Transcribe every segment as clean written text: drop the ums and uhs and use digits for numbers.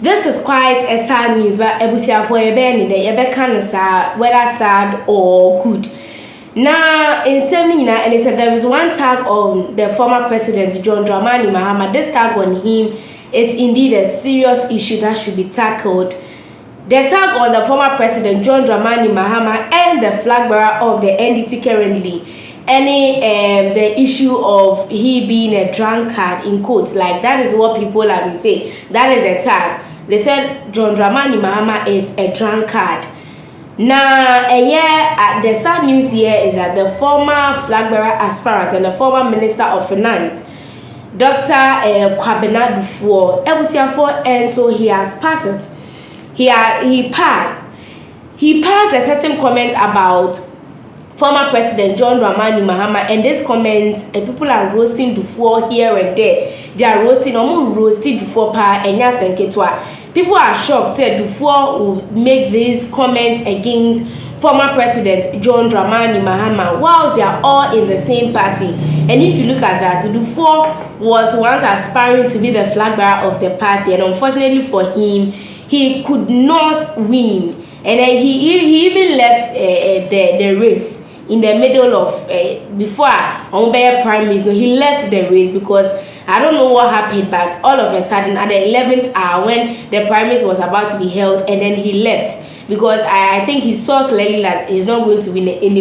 This is quite a sad news, but ebusia for a ben the Ebekanasa, whether sad or good. Now, in seminar, and it said there is one tag on the former president, John Dramani Mahama. This tag on him is indeed a serious issue that should be tackled. The tag on the former president, John Dramani Mahama, and the flag bearer of the NDC currently, the issue of he being a drunkard in quotes, like that is what people have been saying. That is the tag. They said John Dramani Mahama is a drunkard. Now, the sad news here is that the former flag bearer aspirant and the former Minister of Finance, Dr. Kwabena Duffour, and so he has passed. He passed a certain comment about former President John Dramani Mahama, and this comment, people are roasting Duffuor here and there. They are roasting, Duffuor pa enya senketwa. People are shocked that Duffuor will make these comments against former President John Dramani Mahama, whilst they are all in the same party. And if you look at that, Duffuor was once aspiring to be the flag bearer of the party, and unfortunately for him, he could not win. And then he even left the race in the middle of before primaries. No, he left the race because I don't know what happened, but all of a sudden at the 11th hour when the primaries was about to be held, and then he left because I think he saw clearly that he's not going to win in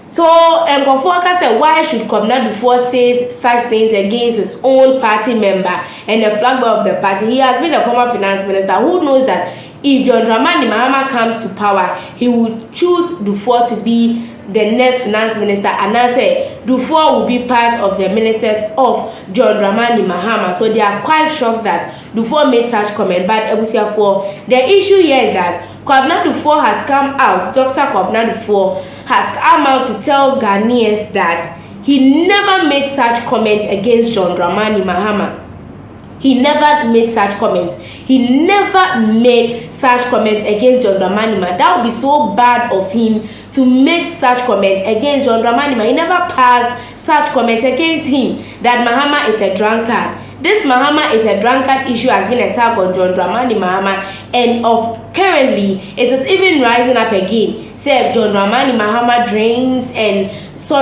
So Duffuor said, why should Kwabena Duffuor say such things against his own party member and the flag bearer of the party? He has been a former finance minister who knows that if John Dramani Mahama comes to power, he would choose Duffuor to be the next finance minister, and I say Duffuor will be part of the ministers of John Dramani Mahama. So they are quite shocked that Duffuor made such comment. But the issue here is that Kwabena Duffuor has come out, Dr. Kwabena Duffuor has come out to tell Ghanaians that he never made such comments against John Dramani Mahama. He never made such comments. He never made such comments against John Dramani Mahama. That would be so bad of him to make such comments against John Dramani Mahama. He never passed such comments against him that Mahama is a drunkard. This Mahama is a drunkard issue has been attacked on John Dramani Mahama, and currently it is even rising up again. Say John Dramani Mahama drinks, and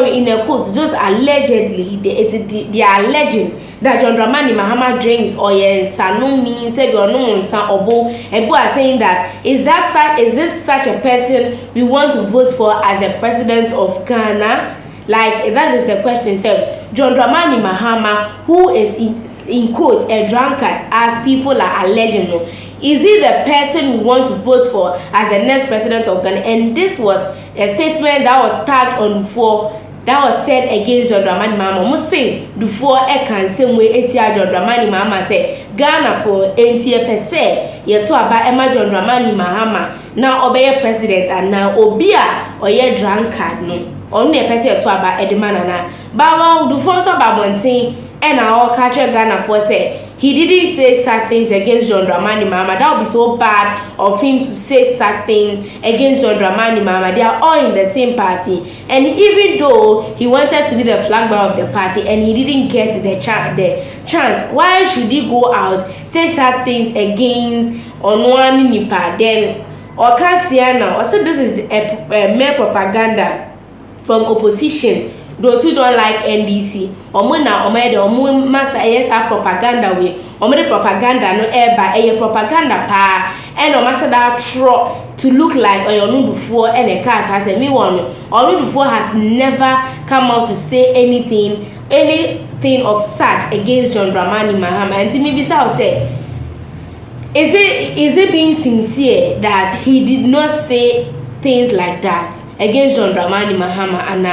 in the quotes, just allegedly, they are alleging that John Dramani Mahama drinks or sanumi, say or no obo, and people are saying that is this such a person we want to vote for as the president of Ghana? Like, that is the question. So John Dramani Mahama, who is in quotes a drunkard, as people are alleging, is he the person we want to vote for as the next president of Ghana? And this was a statement that was tagged on Duffour, that was said against John Dramani Mahama. Must say Duffour can same way etia John Dramani Mahama say Ghana for NTA per se ye to aba Emma John Dramani Mahama now obey president, and now obia or ye drunkard no only a person to aba edemana na ba Duffour so babontin and our culture Ghana for say he didn't say such things against John Dramani Mahama. That would be so bad of him to say such things against John Dramani Mahama. They are all in the same party. And even though he wanted to be the flag bearer of the party and he didn't get the chance, why should he go out, say such things against Onwani Nipa? Then, or can't hear now, or say this is a mere propaganda from opposition. Those who don't like NDC, massa propaganda way, the propaganda no air propaganda pa, and that try to look like Duffour and a cast has a me one. Duffour has never come out to say anything of such against John Dramani Mahama. And to me, Bisa say, is it being sincere that he did not say things like that against John Dramani Mahama? And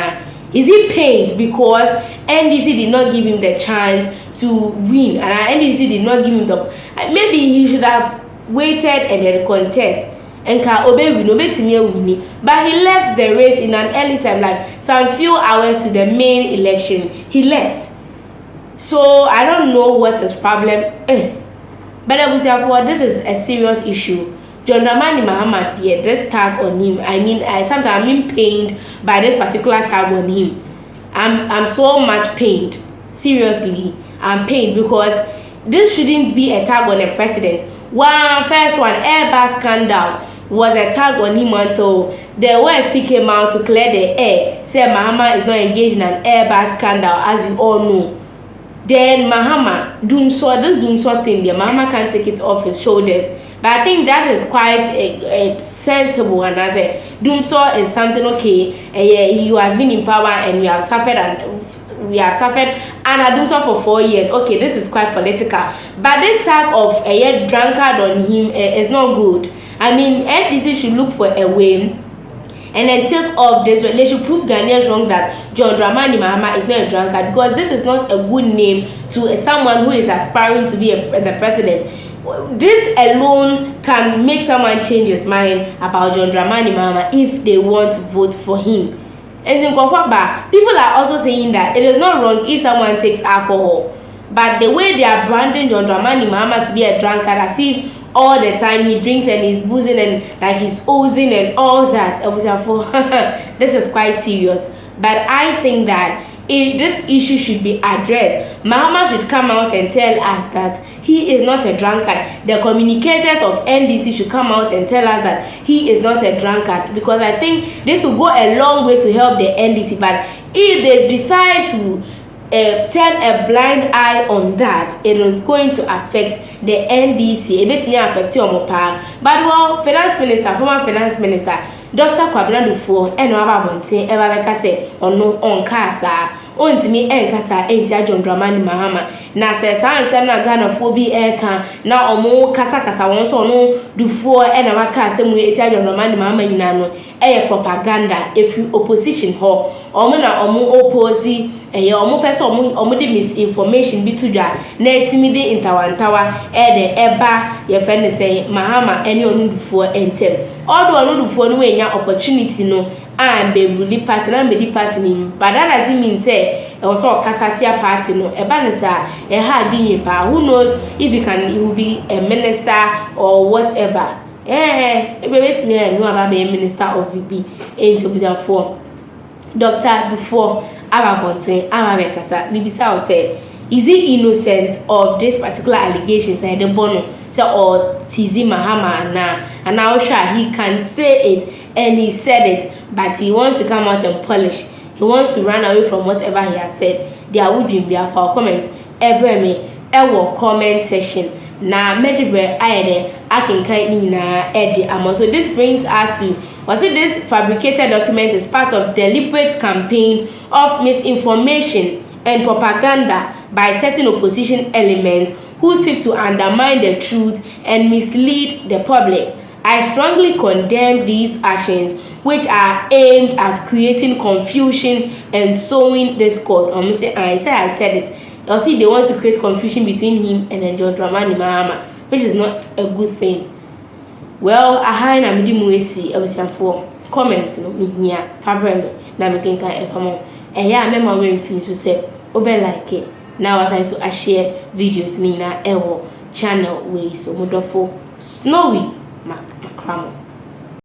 is he pained because NDC did not give him the chance to win, and NDC did not give him the? Maybe he should have waited and then contest and but he left the race in an early time, like some few hours to the main election. He left, so I don't know what his problem is. But I would say this is a serious issue. John Dramani Mahama, this tag on him. I mean, sometimes I'm pained by this particular tag on him. I'm so much pained. Seriously, I'm pained because this shouldn't be a tag on the president. First one, Airbus scandal was a tag on him until the OSP came out to clear the air, said Mahama is not engaged in an Airbus scandal, as you all know. Then Mahama, Duffour thing, the Mahama can't take it off his shoulders. But I think that is quite a sensible, and I said, Duffour is something okay. He has been in power, and we have suffered and Duffour for 4 years. Okay, this is quite political. But this type of a drunkard on him is not good. I mean, NDC should look for a way and then take off this. They should prove Ghanaians wrong that John Dramani Mahama is not a drunkard, because this is not a good name to someone who is aspiring to be the president. This alone can make someone change his mind about John Dramani Mahama if they want to vote for him. And in Kwabena, people are also saying that it is not wrong if someone takes alcohol, but the way they are branding John Dramani Mahama to be a drunkard, as if all the time he drinks and he's boozing and like he's oozing and all that, this is quite serious. But I think that this issue should be addressed. Mahama should come out and tell us that he is not a drunkard. The communicators of NDC should come out and tell us that he is not a drunkard, because I think this will go a long way to help the NDC. But if they decide to turn a blind eye on that, it is going to affect the NDC. It may affect your power. But well, former finance minister, Dr. Kwabena Duffour, and Wababonte, Eva say, or no on Casa, on to me and Casa, ain't John Dramani Mahama. Na says, I am not Ghanatube air now or more Casa once or no Duffour and our Casa, we John Dramani Mahama Yunano, a propaganda if you opposition her, or mona or more opposi, a more person or more misinformation be to ya, nay timidity in Tower, the Eba, your friend say, Mahama, and your Duffour and Tem. Although I know Duffour no any opportunity no, and be really party and be party, but that doesn't mean say also Casatia party no, a banner, a hard being power. Who knows if he will be a minister or whatever. It makes me know about being minister of VP in 2004. Dr. Duffour, Ababonte, Amabekasa, Bibisa said, is he innocent of this particular allegations and the bono say or TZ Mahama and now sure he can say it and he said it, but he wants to come out and polish. He wants to run away from whatever he has said. There would be a for comment every comment section. Na mejibre ayede akinkan ni na edi amo. So this brings us to, was it this fabricated document is part of deliberate campaign of misinformation and propaganda by certain opposition elements who seek to undermine the truth and mislead the public. I strongly condemn these actions, which are aimed at creating confusion and sowing discord. I said it. You see, they want to create confusion between him and then John Dramani Mahama, which is not a good thing. Well, I had a medium for comments, no, me here, Fabrem, now we can more. And yeah, I remember when things to say, Obe like it. Now, as I saw, I share videos, Nina, Ewo, channel, way, so Duffour, Snowy, Macramo.